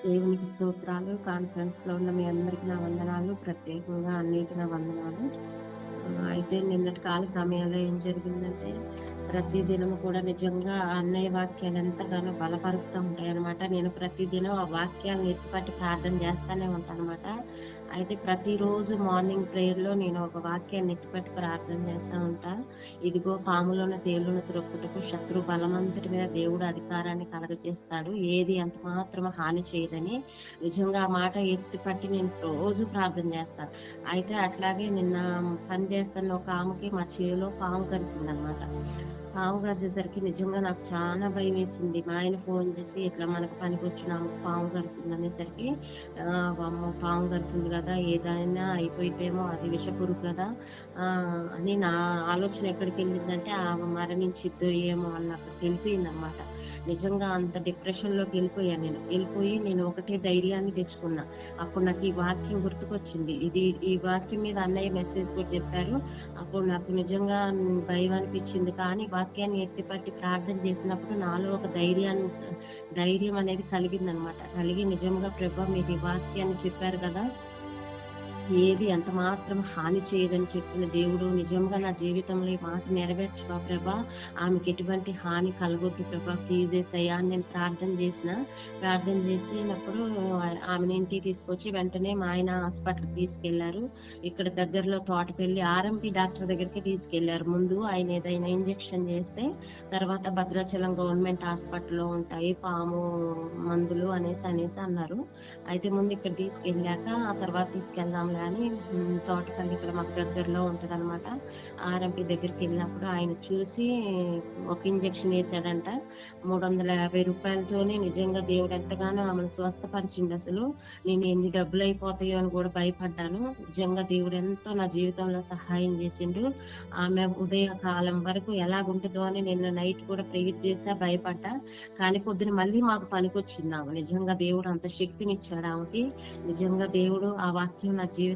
దేవునికి స్తోత్రాలు. కాన్ఫరెన్స్‌లో ఉన్న మీ అందరికి నా వందనాలు. ప్రత్యేకంగా అన్నయ్యకి నా వందనాలు. అయితే నిన్నటి కాల సమయంలో ఏం జరిగిందంటే, ప్రతి దినము కూడా నిజంగా ఆ అన్నయ్య వాక్యాలు ఎంతగానో బలపరుస్తూ ఉంటాయన్నమాట. నేను ప్రతిదినం ఆ వాక్యాలను ఎత్తిపట్టి ప్రార్థన చేస్తానే ఉంటానన్నమాట. అయితే ప్రతిరోజు మార్నింగ్ ప్రేయర్‌లో నేను ఒక వాక్యాన్ని ఎత్తిపట్టి ప్రార్థన చేస్తా ఉంటా. ఇదిగో పాములను తేలును త్రొక్కుటకు శత్రు బలమంతటి మీద దేవుడు అధికారాన్ని కలగజేస్తాడు. ఏది ఎంత మాత్రం హాని చేయదని నిజంగా ఆ మాట ఎత్తిపట్టి నేను రోజు ప్రార్థన చేస్తా. అయితే అట్లాగే నిన్న పని చేస్తున్న ఒక ఆమెకి మా చేలో పాము కరిసిందనమాట. పాము కరిసేసరికి నిజంగా నాకు చాలా భయమేసింది. మా ఆయన ఫోన్ చేసి ఇట్లా మనకు పనికొచ్చిన ఆమెకు పాము కరిసిందనేసరికి వామ్మో! పాము కరిసింది కదా! ఏదైనా అయిపోయిద్దేమో, అది విషపురుగు కదా! అని నా ఆలోచన ఎక్కడికెళ్ళిందంటే ఆమె మరణించిద్దో ఏమో అని అక్కడికెళ్ళిపోయిందనమాట. నిజంగా అంత డిప్రెషన్‌లోకి వెళ్ళిపోయా నేను. వెళ్ళిపోయి నేను ఒకటే ధైర్యాన్ని తెచ్చుకున్నా. అప్పుడు నాకు ఈ వాక్యం గుర్తుకొచ్చింది. ఈ వాక్యం మీద అన్నయ్య మెసేజ్ కూడా చెప్పారు. అప్పుడు నాకు నిజంగా భయం అనిపించింది. కానీ వాక్యాన్ని ఎత్తిపట్టి ప్రార్థన చేసినప్పుడు నాలో ఒక ధైర్యం అనేది కలిగిందనమాట. కలిగి నిజంగా ప్రభా మీరు ఈ వాక్యాన్ని చెప్పారు కదా! ఏది ఎంత మాత్రం హాని చేయదని చెప్పిన దేవుడు నిజంగా నా జీవితంలో ఈ మాట నెరవేర్చవా ప్రభా, ఆమెకి ఎటువంటి హాని కలగొద్దు ప్రభా, ప్లీజ్ యేసయ్యా అని నేను ప్రార్థన చేసినప్పుడు ఆమెను ఇంటికి తీసుకొచ్చి వెంటనే మా ఆయన హాస్పిటల్కి తీసుకెళ్లారు. ఇక్కడ దగ్గరలో తోటపల్లి ఆర్ఎంపీ డాక్టర్ దగ్గరికి తీసుకెళ్లారు. ముందు ఆయన ఏదైనా ఇంజెక్షన్ చేస్తే తర్వాత భద్రాచలం గవర్నమెంట్ హాస్పిటల్లో ఉంటాయి పాము మందులు అనేసి అన్నారు. అయితే ముందు ఇక్కడ తీసుకెళ్ళాక ఆ తర్వాత తీసుకెళ్దాంలే అని తోటపల్లి ఇక్కడ మాకు దగ్గరలో ఉంటదన్నమాట. ఆర్ఎంపీ దగ్గరికి వెళ్ళినప్పుడు ఆయన చూసి ఒక ఇంజెక్షన్ వేసాడంట. 350 రూపాయలతోనే నిజంగా దేవుడు ఎంతగానో ఆమెను స్వస్థపరిచిండు. అసలు నేను ఎన్ని డబ్బులు అయిపోతాయో అని కూడా భయపడ్డాను. నిజంగా దేవుడు ఎంతో నా జీవితంలో సహాయం చేసిండు. ఆమె ఉదయకాలం వరకు ఎలాగుంటుందో అని నిన్న నైట్ కూడా ప్రేయర్ చేసా, భయపడ్డా. కానీ పొద్దున మళ్ళీ మాకు పనికొచ్చింది ఆమె. నిజంగా దేవుడు అంత శక్తినిచ్చాడు ఆమెకి. నిజంగా దేవుడు ఆ వాక్యం నా జీవితంలో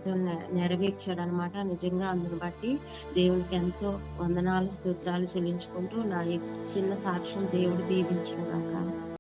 నెరవేర్చాడనమాట. నిజంగా అందుని బట్టి దేవునికి ఎంతో వందనాలు, స్తోత్రాలు చెల్లించుకుంటూ నా ఈ చిన్న సాక్ష్యం దేవుడు దీవించును గాక.